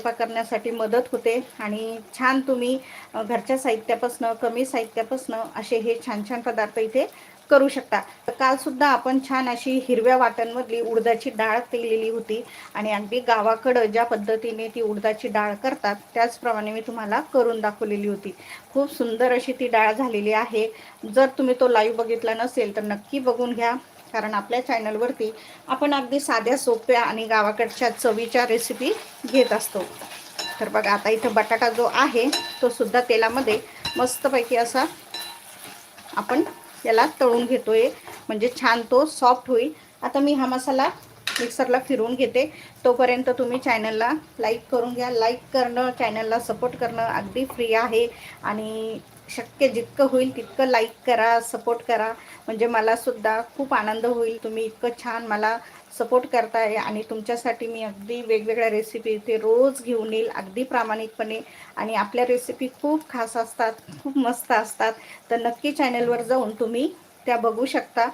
स्वयंपाक करण्यासाठी मदत होते आणि छान तुम्ही घरच्या साहित्यापासून, कमी साहित्यापासून असे हे छान छान पदार्थ इथे करू शकता. कालसुद्धा आपण छान अशी हिरव्या वाटांमधली उडदाची डाळ केलेली होती आणि अगदी गावाकडं ज्या पद्धतीने ती उडदाची डाळ करतात त्याचप्रमाणे मी तुम्हाला करून दाखवलेली होती. खूप सुंदर अशी ती डाळ झालेली आहे. जर तुम्ही तो लाईव्ह बघितला नसेल तर नक्की बघून घ्या, कारण आपल्या चॅनलवरती आपण अगदी साध्या सोप्या आणि गावाकडच्या चवीच्या रेसिपी घेत असतो. तर बघा आता इथं बटाटा जो आहे तो सुद्धा तेलामध्ये मस्तपैकी असा आपण याला तळून घेतोय, म्हणजे छान तो सॉफ्ट होईल. आता मी हा मसाला मिक्सरला फिरवून घेते. तोपर्यंत तुम्ही चॅनलला लाईक करून घ्या. लाईक करणं, चॅनलला सपोर्ट करणं अगदी फ्री आहे आणि शक्य जितकं होईल तितकं लाईक करा, सपोर्ट करा, म्हणजे मलासुद्धा खूप आनंद होईल. तुम्ही इतकं छान मला सपोर्ट करताय आणि तुमच्यासाठी मी अगदी वेगवेगळ्या रेसिपी इथे रोज घेऊन येईल अगदी प्रामाणिकपणे. आणि आपल्या रेसिपी खूप खास असतात, खूप मस्त असतात. तर नक्की चॅनलवर जाऊन तुम्ही त्या बघू शकता.